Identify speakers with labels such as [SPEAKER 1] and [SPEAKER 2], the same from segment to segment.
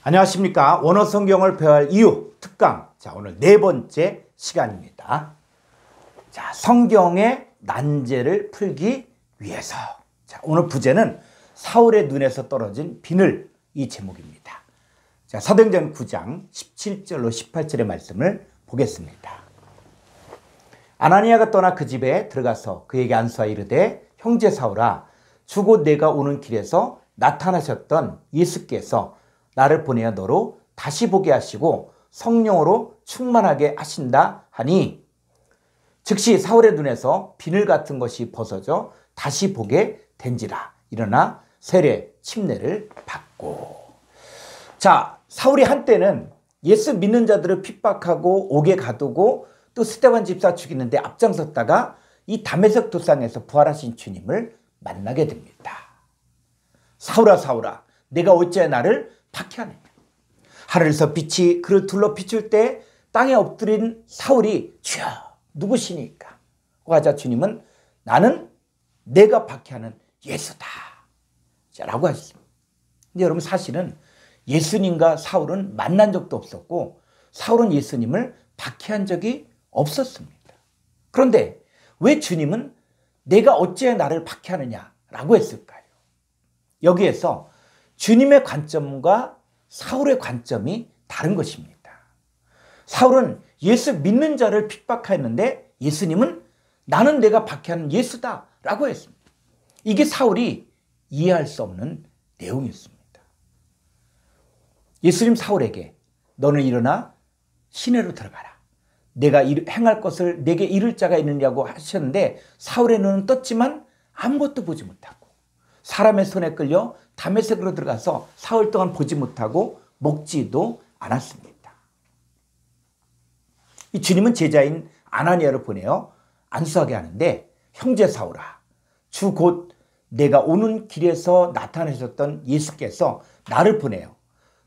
[SPEAKER 1] 안녕하십니까. 원어 성경을 배워야 할 이유 특강. 자, 오늘 네 번째 시간입니다. 자, 성경의 난제를 풀기 위해서. 자, 오늘 부제는 사울의 눈에서 떨어진 비늘, 이 제목입니다. 자, 사도행전 9장 17절로 18절의 말씀을 보겠습니다. 아나니아가 떠나 그 집에 들어가서 그에게 안수하여 이르되, 형제 사울아, 주곧 내가 오는 길에서 나타나셨던 예수께서 나를 보내어 너로 다시 보게 하시고 성령으로 충만하게 하신다 하니, 즉시 사울의 눈에서 비늘 같은 것이 벗어져 다시 보게 된지라. 일어나 세례 침례를 받고. 자, 사울이 한때는 예수 믿는 자들을 핍박하고 옥에 가두고 또 스데반 집사 죽이는데 앞장섰다가 이 다메섹 도상에서 부활하신 주님을 만나게 됩니다. 사울아 사울아, 내가 어찌하여 나를 박해하느냐. 하늘에서 빛이 그를 둘러 비출 때 땅에 엎드린 사울이 주여 누구시니까 하자 주님은 나는 내가 박해하는 예수다 라고 하셨습니다. 근데 여러분, 사실은 예수님과 사울은 만난 적도 없었고 사울은 예수님을 박해한 적이 없었습니다. 그런데 왜 주님은 내가 어찌해 나를 박해하느냐 라고 했을까요? 여기에서 주님의 관점과 사울의 관점이 다른 것입니다. 사울은 예수 믿는 자를 핍박하였는데 예수님은 나는 내가 박해하는 예수다 라고 했습니다. 이게 사울이 이해할 수 없는 내용이었습니다. 예수님 사울에게 너는 일어나 시내로 들어가라. 내가 행할 것을 내게 이룰 자가 있느냐고 하셨는데 사울의 눈은 떴지만 아무것도 보지 못하고 사람의 손에 끌려 다메섹으로 들어가서 사흘 동안 보지 못하고 먹지도 않았습니다. 이 주님은 제자인 아나니아를 보내어 안수하게 하는데, 형제 사울아, 주 곧 내가 오는 길에서 나타나셨던 예수께서 나를 보내어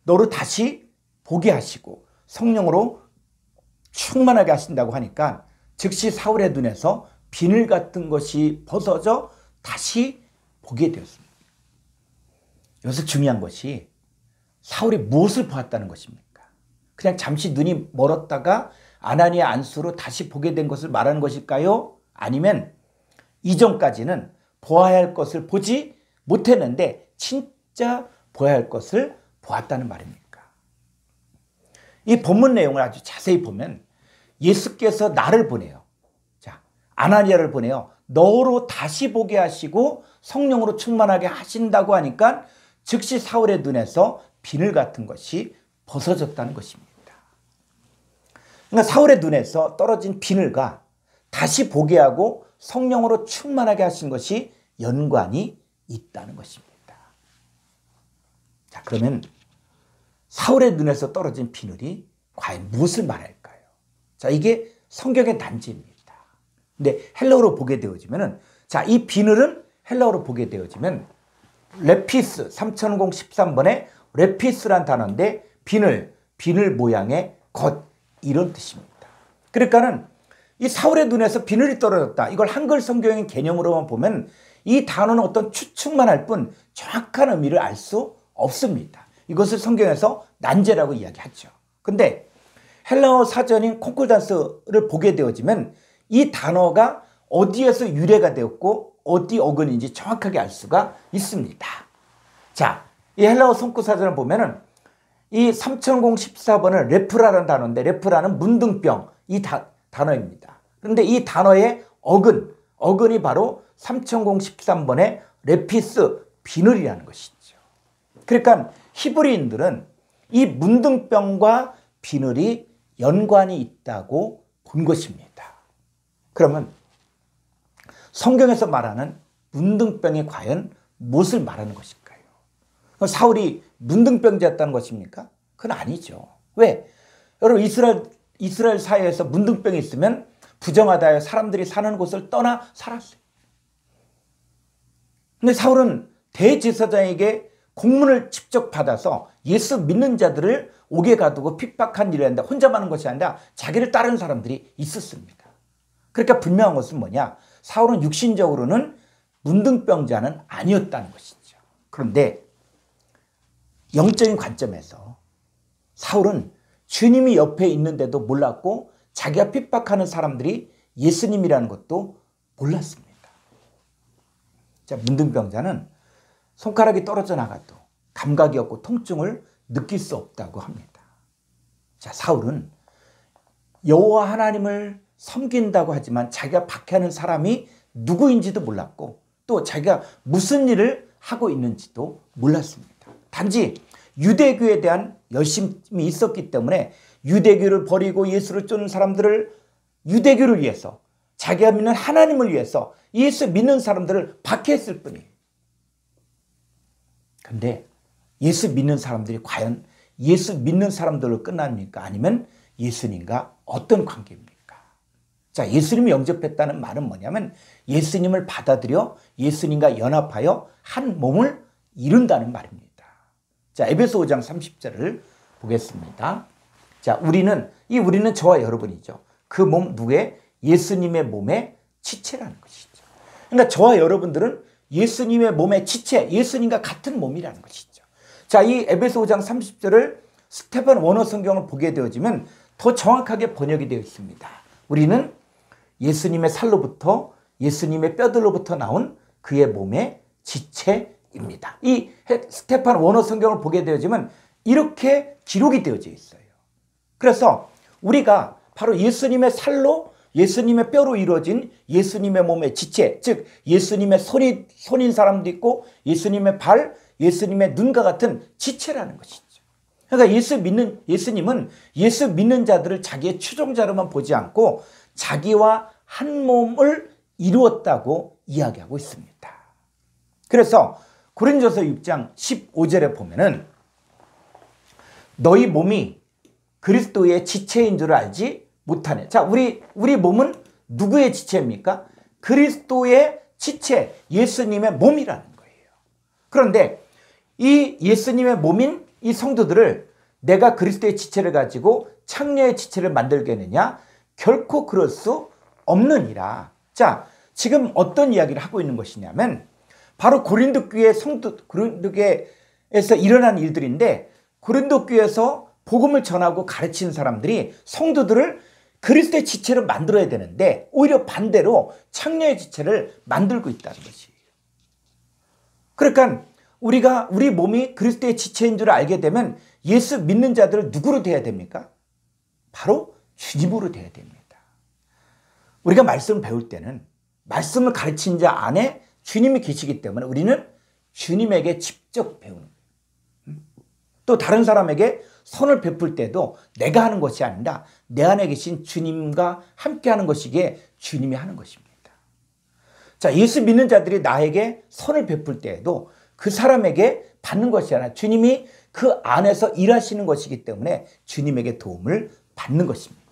[SPEAKER 1] 너를 다시 보게 하시고 성령으로 충만하게 하신다고 하니까 즉시 사울의 눈에서 비늘 같은 것이 벗어져 다시 보게 되었습니다. 여기서 중요한 것이 사울이 무엇을 보았다는 것입니까? 그냥 잠시 눈이 멀었다가 아나니아 안수로 다시 보게 된 것을 말하는 것일까요? 아니면 이전까지는 보아야 할 것을 보지 못했는데 진짜 보아야 할 것을 보았다는 말입니까? 이 본문 내용을 아주 자세히 보면 예수께서 나를 보내요. 자, 아나니아를 보내요. 너로 다시 보게 하시고 성령으로 충만하게 하신다고 하니까 즉시 사울의 눈에서 비늘 같은 것이 벗어졌다는 것입니다. 그러니까 사울의 눈에서 떨어진 비늘과 다시 보게 하고 성령으로 충만하게 하신 것이 연관이 있다는 것입니다. 자, 그러면 사울의 눈에서 떨어진 비늘이 과연 무엇을 말할까요? 자, 이게 성경의 난제입니다. 근데 헬라어로 보게 되어지면은, 자, 이 비늘은 헬라어로 보게 되어지면 레피스, 3013번에 레피스란 단어인데 비늘 모양의 것, 이런 뜻입니다. 그러니까는 이 사울의 눈에서 비늘이 떨어졌다. 이걸 한글 성경의 개념으로만 보면 이 단어는 어떤 추측만 할 뿐 정확한 의미를 알 수 없습니다. 이것을 성경에서 난제라고 이야기하죠. 근데 헬라어 사전인 콩콜단스를 보게 되어지면 이 단어가 어디에서 유래가 되었고 어디 어근인지 정확하게 알 수가 있습니다. 자, 이 헬라어 성구사전을 보면은 이 3014번은 레프라라는 단어인데 레프라는 문둥병, 이 단어입니다. 그런데 이 단어의 어근이 바로 3013번의 레피스, 비늘이라는 것이죠. 그러니까 히브리인들은 이 문둥병과 비늘이 연관이 있다고 본 것입니다. 그러면 성경에서 말하는 문둥병이 과연 무엇을 말하는 것일까요? 사울이 문둥병자였다는 것입니까? 그건 아니죠. 왜? 여러분, 이스라엘 사회에서 문둥병이 있으면 부정하다 하여 사람들이 사는 곳을 떠나 살았어요. 근데 사울은 대제사장에게 공문을 직접 받아서 예수 믿는 자들을 옥에 가두고 핍박한 일을 했는데 혼자만 하는 것이 아니라 자기를 따르는 사람들이 있었습니다. 그러니까 분명한 것은 뭐냐? 사울은 육신적으로는 문둥병자는 아니었다는 것이죠. 그런데 영적인 관점에서 사울은 주님이 옆에 있는데도 몰랐고 자기가 핍박하는 사람들이 예수님이라는 것도 몰랐습니다. 자, 문둥병자는 손가락이 떨어져 나가도 감각이 없고 통증을 느낄 수 없다고 합니다. 자, 사울은 여호와 하나님을 섬긴다고 하지만 자기가 박해하는 사람이 누구인지도 몰랐고 또 자기가 무슨 일을 하고 있는지도 몰랐습니다. 단지 유대교에 대한 열심이 있었기 때문에 유대교를 버리고 예수를 쫓는 사람들을 유대교를 위해서 자기가 믿는 하나님을 위해서 예수 믿는 사람들을 박해했을 뿐이에요. 그런데 예수 믿는 사람들이 과연 예수 믿는 사람들로 끝납니까? 아니면 예수님과 어떤 관계입니까? 자, 예수님을 영접했다는 말은 뭐냐면 예수님을 받아들여 예수님과 연합하여 한 몸을 이룬다는 말입니다. 자, 에베소 5장 30절을 보겠습니다. 자, 우리는 저와 여러분이죠. 그 몸 누구의? 예수님의 몸의 지체라는 것이죠. 그러니까 저와 여러분들은 예수님의 몸의 지체, 예수님과 같은 몸이라는 것이죠. 자, 이 에베소 5장 30절을 스테반 원어 성경을 보게 되어지면 더 정확하게 번역이 되어 있습니다. 우리는 예수님의 살로부터 예수님의 뼈들로부터 나온 그의 몸의 지체입니다. 이 스테판 원어 성경을 보게 되어지면 이렇게 기록이 되어져 있어요. 그래서 우리가 바로 예수님의 살로 예수님의 뼈로 이루어진 예수님의 몸의 지체, 즉 예수님의 손인 사람도 있고 예수님의 발, 예수님의 눈과 같은 지체라는 것이죠. 그러니까 예수님은 예수 믿는 자들을 자기의 추종자로만 보지 않고 자기와 한 몸을 이루었다고 이야기하고 있습니다. 그래서 고린도서 6장 15절에 보면은 너희 몸이 그리스도의 지체인 줄 알지 못하네. 자, 우리 몸은 누구의 지체입니까? 그리스도의 지체, 예수님의 몸이라는 거예요. 그런데 이 예수님의 몸인 이 성도들을 내가 그리스도의 지체를 가지고 창녀의 지체를 만들겠느냐? 결코 그럴 수 없느니라. 자, 지금 어떤 이야기를 하고 있는 것이냐면 바로 고린도 교회 고린도 교회에서 일어난 일들인데 고린도 교회에서 복음을 전하고 가르치는 사람들이 성도들을 그리스도의 지체를 만들어야 되는데 오히려 반대로 창녀의 지체를 만들고 있다는 것이에요. 그러니까 우리 몸이 그리스도의 지체인 줄 알게 되면 예수 믿는 자들을 누구로 돼야 됩니까? 바로 주님으로 돼야 됩니다. 우리가 말씀을 배울 때는 말씀을 가르친 자 안에 주님이 계시기 때문에 우리는 주님에게 직접 배우는 거예요. 또 다른 사람에게 선을 베풀 때도 내가 하는 것이 아니라 내 안에 계신 주님과 함께 하는 것이기에 주님이 하는 것입니다. 자, 예수 믿는 자들이 나에게 선을 베풀 때에도 그 사람에게 받는 것이 아니라 주님이 그 안에서 일하시는 것이기 때문에 주님에게 도움을 받는 것입니다.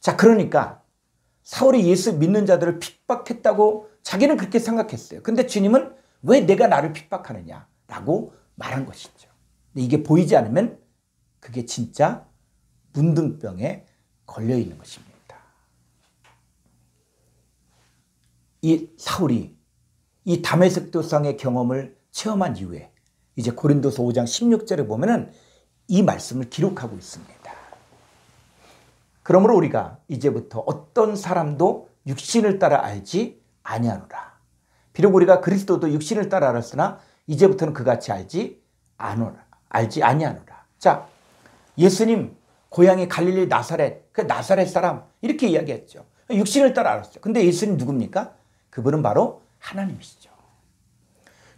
[SPEAKER 1] 자, 그러니까 사울이 예수 믿는 자들을 핍박했다고 자기는 그렇게 생각했어요. 근데 주님은 왜 내가 나를 핍박하느냐라고 말한 것이죠. 근데 이게 보이지 않으면 그게 진짜 문둥병에 걸려 있는 것입니다. 이 사울이 이 다메섹 도상의 경험을 체험한 이후에 이제 고린도서 5장 16절에 보면은 이 말씀을 기록하고 있습니다. 그러므로 우리가 이제부터 어떤 사람도 육신을 따라 알지 아니하노라. 비록 우리가 그리스도도 육신을 따라 알았으나 이제부터는 그같이 알지 아니하노라. 자, 예수님 고향이 갈릴리 나사렛, 그 나사렛 사람 이렇게 이야기했죠. 육신을 따라 알았어요. 근데 예수님 누굽니까? 그분은 바로 하나님이시죠.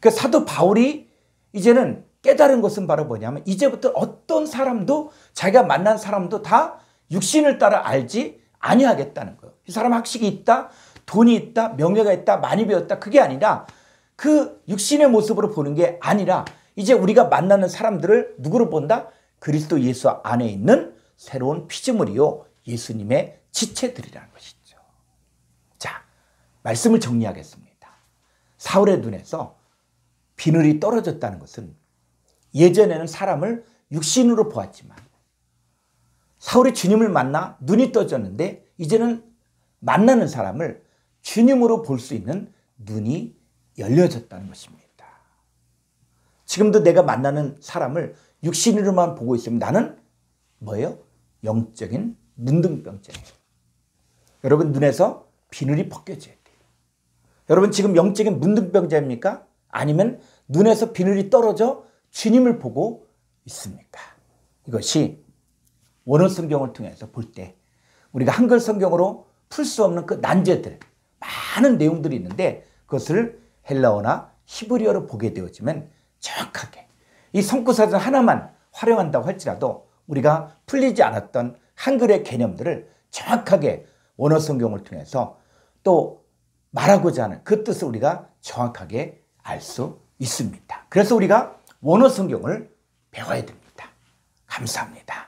[SPEAKER 1] 그 사도 바울이 이제는 깨달은 것은 바로 뭐냐면 이제부터 어떤 사람도 자기가 만난 사람도 다 육신을 따라 알지 아니하겠다는 거예요. 이 사람 학식이 있다, 돈이 있다, 명예가 있다, 많이 배웠다, 그게 아니라 그 육신의 모습으로 보는 게 아니라 이제 우리가 만나는 사람들을 누구로 본다? 그리스도 예수 안에 있는 새로운 피조물이요 예수님의 지체들이라는 것이죠. 자, 말씀을 정리하겠습니다. 사울의 눈에서 비늘이 떨어졌다는 것은 예전에는 사람을 육신으로 보았지만 사울이 주님을 만나 눈이 떠졌는데 이제는 만나는 사람을 주님으로 볼 수 있는 눈이 열려졌다는 것입니다. 지금도 내가 만나는 사람을 육신으로만 보고 있으면 나는 뭐예요? 영적인 문둥병자예요. 여러분 눈에서 비늘이 벗겨져야 돼요. 여러분 지금 영적인 문둥병자입니까? 아니면 눈에서 비늘이 떨어져 주님을 보고 있습니까? 이것이 원어 성경을 통해서 볼 때 우리가 한글 성경으로 풀 수 없는 그 난제들, 많은 내용들이 있는데 그것을 헬라어나 히브리어로 보게 되어지면 정확하게 이 성구사전 하나만 활용한다고 할지라도 우리가 풀리지 않았던 한글의 개념들을 정확하게 원어 성경을 통해서 또 말하고자 하는 그 뜻을 우리가 정확하게 알 수 있습니다. 그래서 우리가 원어 성경을 배워야 됩니다. 감사합니다.